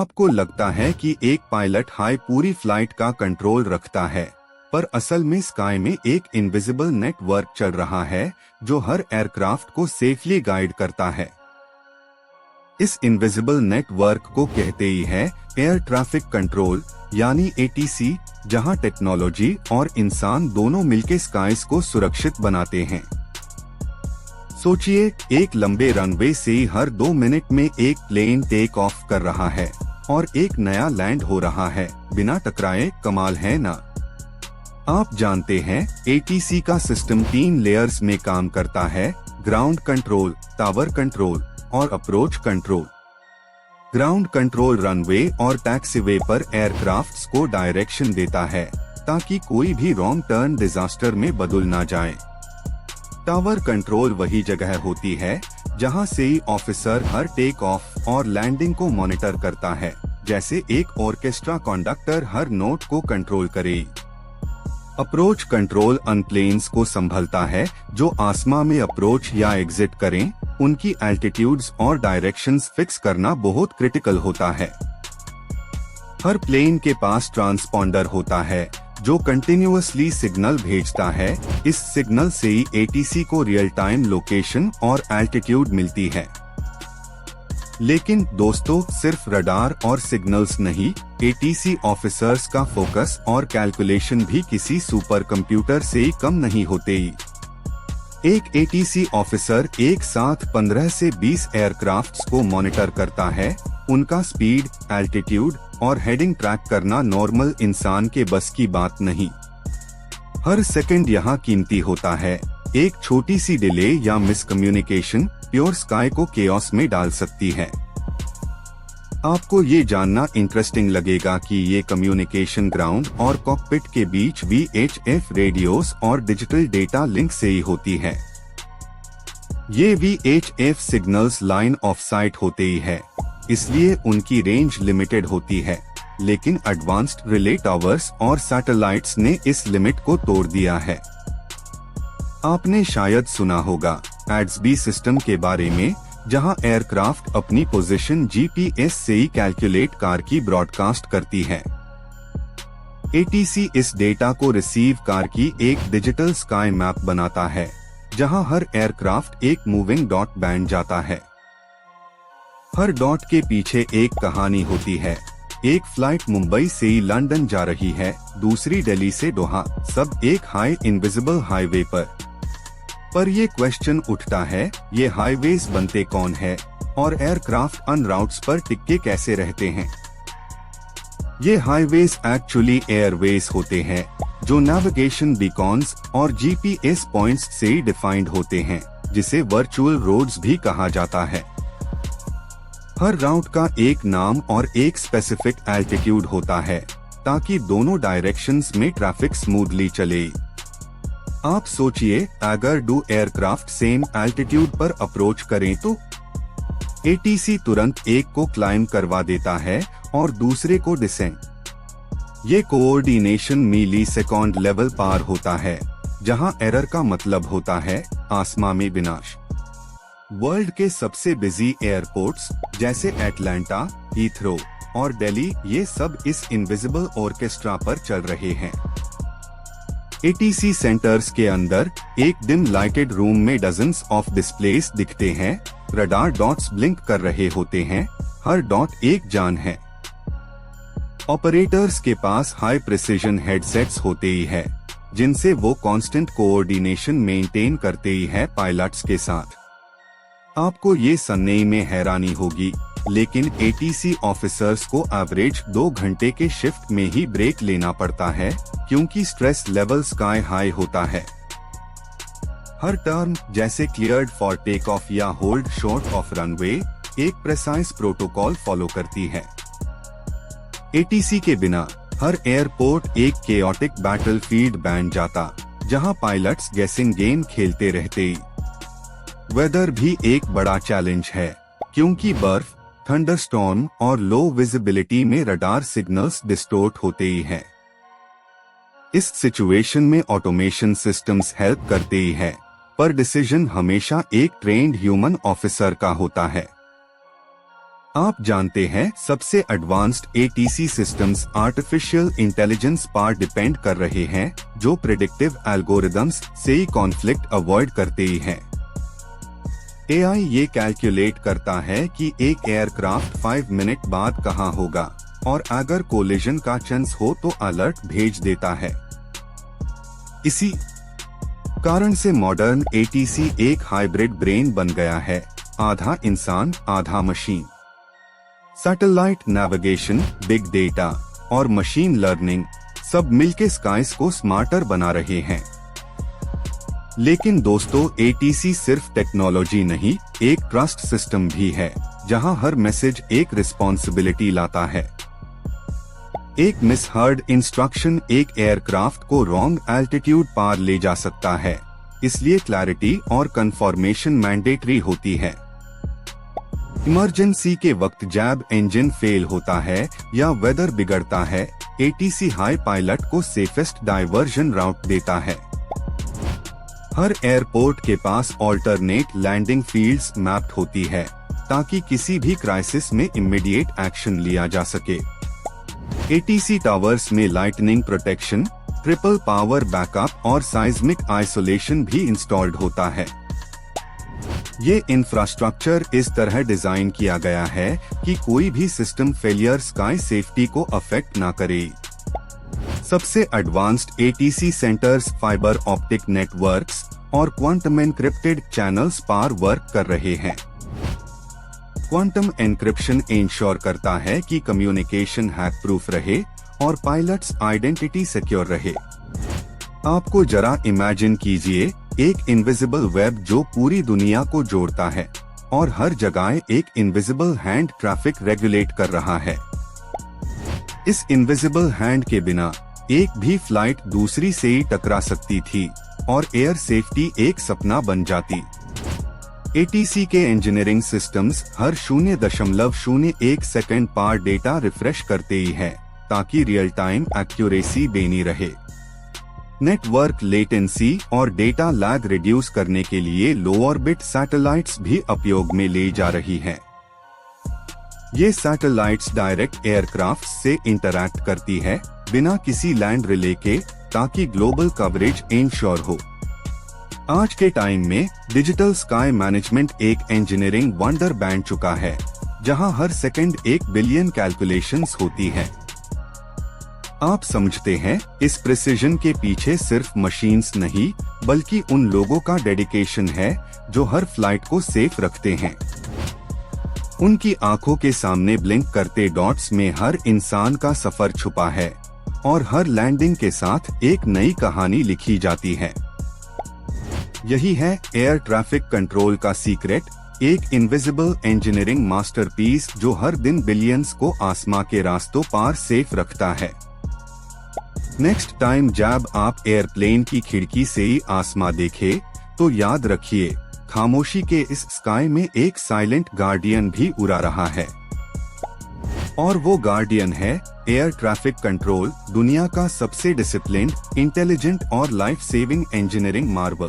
आपको लगता है कि एक पायलट हाई पूरी फ्लाइट का कंट्रोल रखता है, पर असल में स्काई में एक इनविजिबल नेटवर्क चल रहा है जो हर एयरक्राफ्ट को सेफली गाइड करता है। इस इनविजिबल नेटवर्क को कहते ही है एयर ट्रैफिक कंट्रोल यानी एटीसी, जहां टेक्नोलॉजी और इंसान दोनों मिलकर स्काईज को सुरक्षित बनाते हैं। सोचिए, एक लंबे रनवे से ही हर 2 मिनट में एक प्लेन टेक ऑफ कर रहा है और एक नया लैंड हो रहा है बिना टकराए। कमाल है ना? आप जानते हैं एटीसी का सिस्टम 3 लेयर्स में काम करता है: ग्राउंड कंट्रोल, टावर कंट्रोल और approach control. Ground control runway और टैक्सीवे पर एयरक्राफ्ट्स को डायरेक्शन देता है ताकि कोई भी रॉन्ग टर्न डिजास्टर में बदल ना जाए। टावर कंट्रोल वही जगह होती है जहां से ऑफिसर हर टेक ऑफ और लैंडिंग को मॉनिटर करता है, जैसे एक ऑर्केस्ट्रा कंडक्टर हर नोट को कंट्रोल करे। अप्रोच कंट्रोल उन प्लेन्स को संभलता है जो आसमां में अप्रोच या एग्जिट करें। उनकी एल्टीट्यूड्स और डायरेक्शंस फिक्स करना बहुत क्रिटिकल होता है। हर प्लेन के पास ट्रांसपॉन्डर होता है जो कंटिन्यूअसली सिग्नल भेजता है। इस सिग्नल से ही एटीसी को रियल टाइम लोकेशन और एल्टीट्यूड मिलती है। लेकिन दोस्तों, सिर्फ रडार और सिग्नल्स नहीं, एटीसी ऑफिसर्स का फोकस और कैलकुलेशन भी किसी सुपर कंप्यूटर से ही कम नहीं होते। एक एटीसी ऑफिसर एक साथ 15 से 20 एयरक्राफ्ट्स को मॉनिटर करता है। उनका स्पीड, एल्टीट्यूड और हेडिंग ट्रैक करना नॉर्मल इंसान के बस की बात नहीं। हर सेकंड यहाँ कीमती होता है। एक छोटी सी डिले या मिसकम्युनिकेशन प्योर स्काई को केओस में डाल सकती है। आपको ये जानना इंटरेस्टिंग लगेगा कि ये कम्युनिकेशन ग्राउंड और कॉकपिट के बीच VHF रेडियोस और डिजिटल डेटा लिंक से ही होती है। ये VHF signals line of site होते ही है, इसलिए उनकी रेंज लिमिटेड होती है। लेकिन एडवांस्ड रिले टावर्स और सैटेलाइट्स ने इस लिमिट को तोड़ दिया है। आपने शायद सुना होगा एड्सबी सिस्टम के बारे में, जहां एयरक्राफ्ट अपनी पोजीशन GPS से ही कैलकुलेट कार की ब्रॉडकास्ट करती है। एटीसी इस डेटा को रिसीव कार की एक डिजिटल स्काई मैप बनाता है, जहां हर एयरक्राफ्ट एक मूविंग डॉट बन जाता है। हर डॉट के पीछे एक कहानी होती है। एक फ्लाइट मुंबई से ही लंदन जा रही है, दूसरी दिल्ली से दोहा, सब एक हाई इनविजिबल हाईवे पर ये क्वेश्चन उठता है, ये हाईवेज बनते कौन है और एयरक्राफ्ट अन राउट्स पर टिके कैसे रहते हैं? ये हाईवेज एक्चुअली एयरवेज होते हैं जो नेविगेशन बीकॉन्स और GPS पॉइंट्स से डिफाइंड होते हैं, जिसे वर्चुअल रोड्स भी कहा जाता है। हर राउट का एक नाम और एक स्पेसिफिक एल्टीट्यूड होता है ताकि दोनों डायरेक्शंस में ट्रैफिक स्मूथली चले। आप सोचिए, अगर 2 एयरक्राफ्ट सेम एल्टीट्यूड पर अप्रोच करें तो एटीसी तुरंत एक को क्लाइम करवा देता है और दूसरे को डिसेंड। ये कोऑर्डिनेशन मिलीसेकंड लेवल पार होता है, जहां एरर का मतलब होता है आसमां में विनाश। वर्ल्ड के सबसे बिजी एयरपोर्ट्स जैसे एटलांटा, हीथ्रो और दिल्ली, ये सब इस इनविजिबल ऑर्केस्ट्रा पर चल रहे हैं। एटीसी सेंटर्स के अंदर एक डिम लाइटेड रूम में डजन्स ऑफ डिस्प्लेस दिखते हैं। रडार डॉट्स ब्लिंक कर रहे होते हैं, हर डॉट एक जान है। ऑपरेटर्स के पास हाई प्रिसिजन हेडसेट्स होते ही है, जिनसे वो कांस्टेंट कोऑर्डिनेशन मेंटेन करते ही है पायलट्स के साथ। आपको ये सुनने में हैरानी होगी, लेकिन एटीसी ऑफिसर्स को एवरेज 2 घंटे के शिफ्ट में ही ब्रेक लेना पड़ता है, क्योंकि स्ट्रेस लेवल स्काई हाई होता है। हर टर्न, जैसे क्लियर्ड फॉर टेक ऑफ या होल्ड शॉर्ट ऑफ रनवे, एक प्रेसाइज प्रोटोकॉल फॉलो करती है। एटीसी के बिना हर एयरपोर्ट एक केओटिक बैटलफील्ड बन जाता, जहां पायलट्स गेसिंग गेम खेलते रहते। वेदर भी एक बड़ा चैलेंज है, क्योंकि बर्फ, थंडरस्टॉर्म और लो विजिबिलिटी में रडार सिग्नल्स डिस्टोर्ट होते ही हैं। इस सिचुएशन में ऑटोमेशन सिस्टम्स हेल्प करते ही है, पर डिसीजन हमेशा एक ट्रेन्ड ह्यूमन ऑफिसर का होता है। आप जानते हैं सबसे advanced ATC systems artificial intelligence पर डिपेंड कर रहे हैं, जो प्रेडिक्टिव एल्गोरिदम्स से ही कॉन्फ्लिक्ट अवॉइड करते ही हैं। AI ये कैलकुलेट करता है कि एक एयरक्राफ्ट 5 मिनट बाद कहां होगा और अगर कोलिजन का चांस हो तो अलर्ट भेज देता है। इसी कारण से मॉडर्न ATC एक हाइब्रिड ब्रेन बन गया है, आधा इंसान आधा machine. Satellite navigation, big data और मशीन लर्निंग सब मिलके स्काइस को स्मार्टर बना रहे हैं। लेकिन दोस्तों, ATC सिर्फ टेक्नोलॉजी नहीं, एक ट्रस्ट सिस्टम भी है, जहां हर मैसेज एक रिस्पॉन्सिबिलिटी लाता है। एक मिसहर्ड इंस्ट्रक्शन एक एयरक्राफ्ट को रॉन्ग एल्टीट्यूड पार ले जा सकता है, इसलिए क्लैरिटी और कंफर्मेशन मैंडेटरी होती है। इमरजेंसी के वक्त जब इंजन फेल होता है या वेदर बिगड़ता है, ATC हाई पायलट को सेफेस्ट डाइवर्जन राउट देता है। हर एयरपोर्ट के पास ऑल्टरनेट लैंडिंग फील्ड्स मैप्ड होती है, ताकि किसी भी क्राइसिस में इमीडिएट एक्शन लिया जा सके। ATC टावर्स में lightning protection, triple power backup और साइज्मिक आइसोलेशन भी इंस्टॉल्ड होता है। ये इंफ्रास्ट्रक्चर इस तरह डिजाइन किया गया है कि कोई भी सिस्टम फेलियर स्काई सेफ्टी को अफेक्ट ना करे। सबसे advanced ATC centres fibre optic networks और क्वांटम एन्क्रिप्टेड चैनल्स पर वर्क कर रहे हैं। क्वांटम एन्क्रिप्शन इंश्योर करता है कि कम्युनिकेशन हैक प्रूफ रहे और पायलट्स आइडेंटिटी सिक्योर रहे। आपको जरा इमेजिन कीजिए, एक इनविजिबल वेब जो पूरी दुनिया को जोड़ता है और हर जगह एक इनविजिबल हैंड ट्रैफिक रेगुलेट कर रहा है। इस इनविजिबल हैंड के बिना एक भी फ्लाइट दूसरी से ही टकरा सकती थी और एयर सेफ्टी एक सपना बन जाती। ATC के इंजीनियरिंग सिस्टम्स हर 0.01 सेकंड पर डेटा रिफ्रेश करते ही है, ताकि रियल टाइम एक्यूरेसी बनी रहे। नेटवर्क लेटेंसी और डेटा लैग रिड्यूस करने के लिए लो ऑर्बिट सैटेलाइट्स भी उपयोग में ले जा रही हैं। ये सैटेलाइट्स डायरेक्ट एयरक्राफ्ट से इंटरैक्ट करती है, बिना किसी लैंड रिले के, ताकि ग्लोबल कवरेज इंश्योर हो। आज के टाइम में डिजिटल स्काई मैनेजमेंट एक इंजीनियरिंग वंडर बन चुका है, जहां हर सेकंड 1 बिलियन कैलकुलेशंस होती है। आप समझते हैं, इस प्रिसिजन के पीछे सिर्फ मशीन्स नहीं, बल्कि उन लोगों का डेडिकेशन है जो हर फ्लाइट को सेफ रखते हैं। उनकी आंखों के सामने ब्लिंक करते डॉट्स में हर इंसान का सफर छुपा है और हर लैंडिंग के साथ एक नई कहानी लिखी जाती है। यही है एयर ट्रैफिक कंट्रोल का सीक्रेट, एक इनविजिबल इंजीनियरिंग मास्टरपीस जो हर दिन बिलियंस को आसमां के रास्तों पार सेफ रखता है। नेक्स्ट टाइम जब आप एयरप्लेन की खिड़की से ही आसमां देखे, तो याद रखिए, खामोशी के इस स्काई में एक साइलेंट गार्डियन भी उड़ा रहा है। और वो गार्डियन है एयर ट्रैफिक कंट्रोल, दुनिया का सबसे डिसिप्लिन्ड, इंटेलिजेंट और लाइफ सेविंग इंजीनियरिंग मार्वल।